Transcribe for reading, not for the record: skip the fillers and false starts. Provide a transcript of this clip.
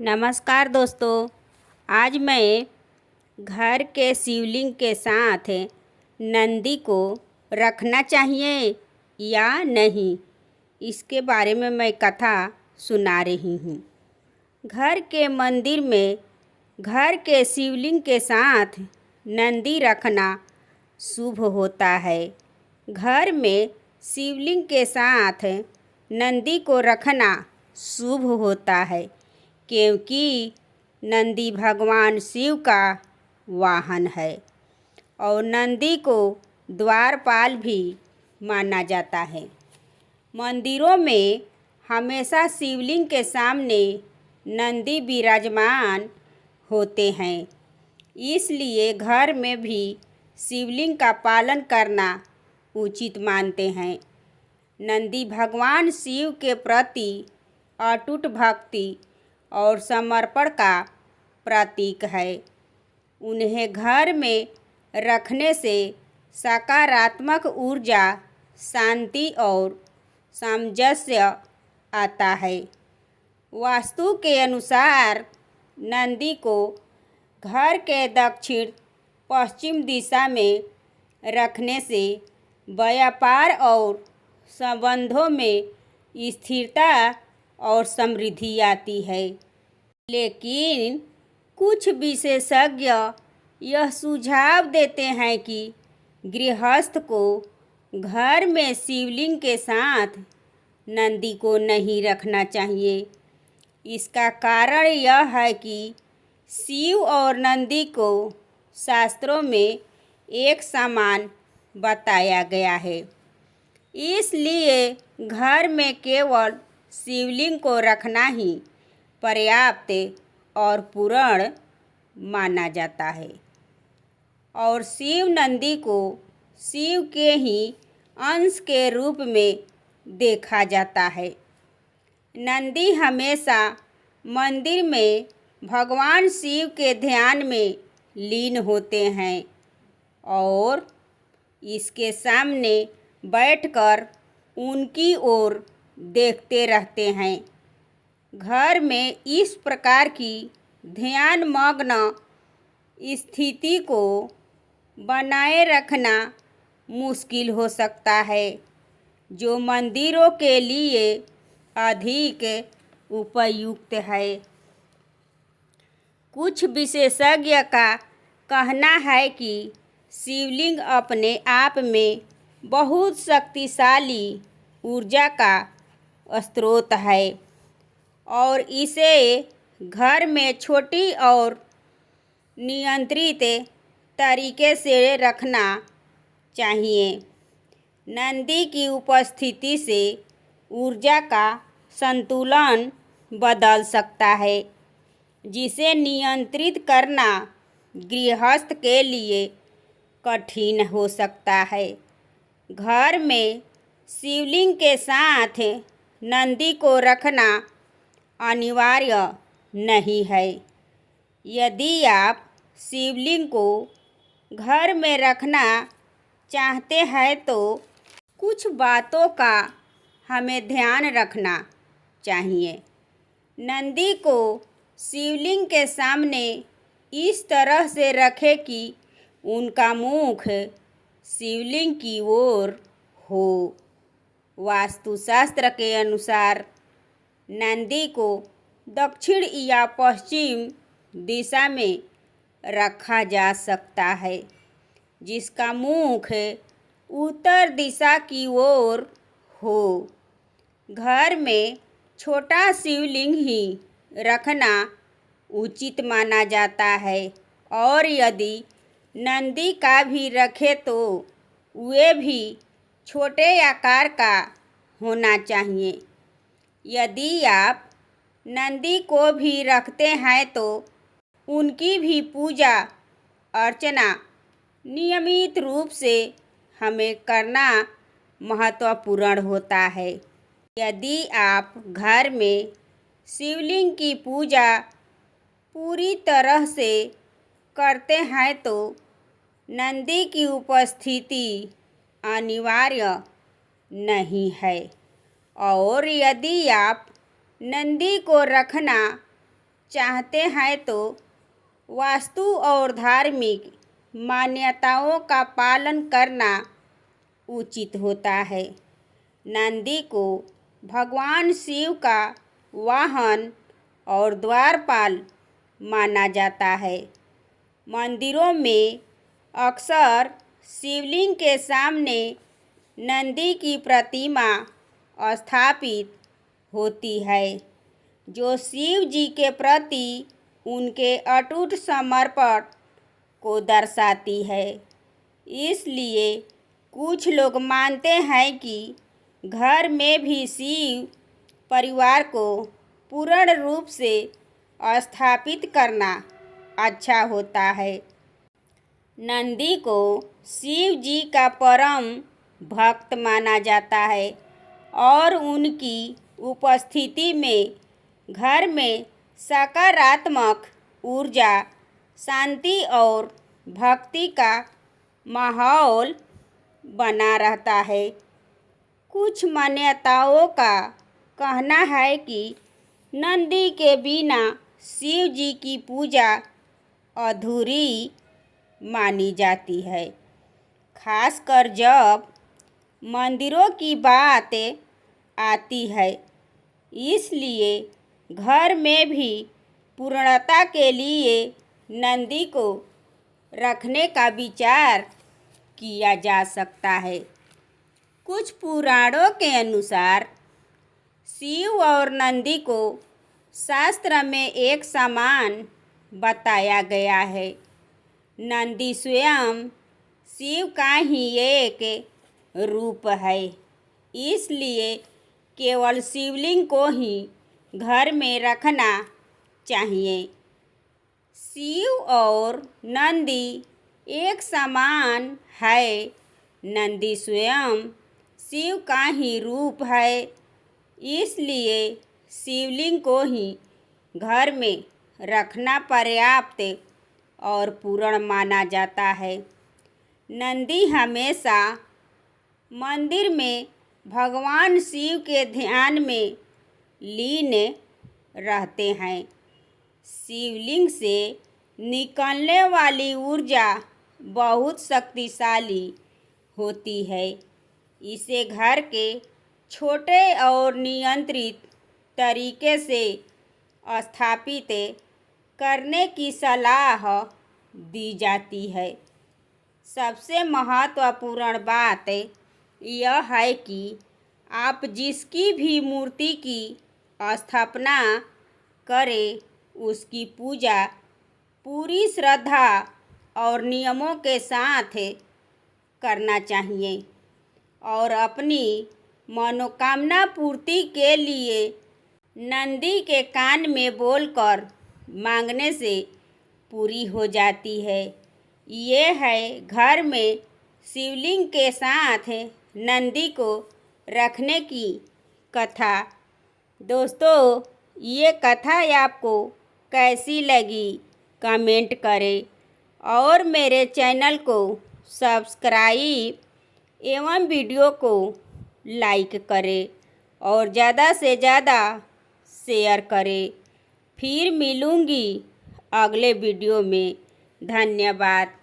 नमस्कार दोस्तों। आज मैं घर के शिवलिंग के साथ नंदी को रखना चाहिए या नहीं, इसके बारे में मैं कथा सुना रही हूँ। घर के मंदिर में घर के शिवलिंग के साथ नंदी रखना शुभ होता है। घर में शिवलिंग के साथ नंदी को रखना शुभ होता है क्योंकि नंदी भगवान शिव का वाहन है और नंदी को द्वारपाल भी माना जाता है। मंदिरों में हमेशा शिवलिंग के सामने नंदी विराजमान होते हैं, इसलिए घर में भी शिवलिंग का पालन करना उचित मानते हैं। नंदी भगवान शिव के प्रति अटूट भक्ति और समर्पण का प्रतीक है। उन्हें घर में रखने से सकारात्मक ऊर्जा, शांति और सामंजस्य आता है। वास्तु के अनुसार नंदी को घर के दक्षिण पश्चिम दिशा में रखने से व्यापार और संबंधों में स्थिरता और समृद्धि आती है। लेकिन कुछ विशेषज्ञ यह सुझाव देते हैं कि गृहस्थ को घर में शिवलिंग के साथ नंदी को नहीं रखना चाहिए। इसका कारण यह है कि शिव और नंदी को शास्त्रों में एक समान बताया गया है, इसलिए घर में केवल शिवलिंग को रखना ही पर्याप्त और पूर्ण माना जाता है और शिव नंदी को शिव के ही अंश के रूप में देखा जाता है। नंदी हमेशा मंदिर में भगवान शिव के ध्यान में लीन होते हैं और इसके सामने बैठकर उनकी ओर देखते रहते हैं। घर में इस प्रकार की ध्यान मग्न स्थिति को बनाए रखना मुश्किल हो सकता है, जो मंदिरों के लिए अधिक उपयुक्त है। कुछ विशेषज्ञ का कहना है कि शिवलिंग अपने आप में बहुत शक्तिशाली ऊर्जा का स्रोत है और इसे घर में छोटी और नियंत्रित तरीके से रखना चाहिए। नंदी की उपस्थिति से ऊर्जा का संतुलन बदल सकता है, जिसे नियंत्रित करना गृहस्थ के लिए कठिन हो सकता है। घर में शिवलिंग के साथ नंदी को रखना अनिवार्य नहीं है। यदि आप शिवलिंग को घर में रखना चाहते हैं तो कुछ बातों का हमें ध्यान रखना चाहिए। नंदी को शिवलिंग के सामने इस तरह से रखें कि उनका मुख शिवलिंग की ओर हो। वास्तुशास्त्र के अनुसार नंदी को दक्षिण या पश्चिम दिशा में रखा जा सकता है, जिसका मुख उत्तर दिशा की ओर हो। घर में छोटा शिवलिंग ही रखना उचित माना जाता है और यदि नंदी का भी रखे तो वे भी छोटे आकार का होना चाहिए। यदि आप नंदी को भी रखते हैं तो उनकी भी पूजा अर्चना नियमित रूप से हमें करना महत्वपूर्ण होता है। यदि आप घर में शिवलिंग की पूजा पूरी तरह से करते हैं तो नंदी की उपस्थिति अनिवार्य नहीं है और यदि आप नंदी को रखना चाहते हैं तो वास्तु और धार्मिक मान्यताओं का पालन करना उचित होता है। नंदी को भगवान शिव का वाहन और द्वारपाल माना जाता है। मंदिरों में अक्सर शिवलिंग के सामने नंदी की प्रतिमा स्थापित होती है, जो शिव जी के प्रति उनके अटूट समर्पण को दर्शाती है। इसलिए कुछ लोग मानते हैं कि घर में भी शिव परिवार को पूर्ण रूप से स्थापित करना अच्छा होता है। नंदी को शिव जी का परम भक्त माना जाता है और उनकी उपस्थिति में घर में सकारात्मक ऊर्जा, शांति और भक्ति का माहौल बना रहता है। कुछ मान्यताओं का कहना है कि नंदी के बिना शिव जी की पूजा अधूरी मानी जाती है, खासकर जब मंदिरों की बात आती है। इसलिए घर में भी पूर्णता के लिए नंदी को रखने का विचार किया जा सकता है। कुछ पुराणों के अनुसार शिव और नंदी को शास्त्र में एक समान बताया गया है। नंदी स्वयं शिव का ही एक रूप है, इसलिए केवल शिवलिंग को ही घर में रखना चाहिए। शिव और नंदी एक समान है। नंदी स्वयं शिव का ही रूप है, इसलिए शिवलिंग को ही घर में रखना पर्याप्त और पूर्ण माना जाता है। नंदी हमेशा मंदिर में भगवान शिव के ध्यान में लीन रहते हैं। शिवलिंग से निकलने वाली ऊर्जा बहुत शक्तिशाली होती है। इसे घर के छोटे और नियंत्रित तरीके से स्थापित करने की सलाह दी जाती है। सबसे महत्वपूर्ण बात यह है कि आप जिसकी भी मूर्ति की स्थापना करें, उसकी पूजा पूरी श्रद्धा और नियमों के साथ करना चाहिए और अपनी मनोकामना पूर्ति के लिए नंदी के कान में बोलकर मांगने से पूरी हो जाती है। ये है घर में शिवलिंग के साथ नंदी को रखने की कथा। दोस्तों, ये कथा आपको कैसी लगी कमेंट करें और मेरे चैनल को सब्सक्राइब एवं वीडियो को लाइक करें और ज़्यादा से ज़्यादा शेयर करें। फिर मिलूँगी अगले वीडियो में। धन्यवाद।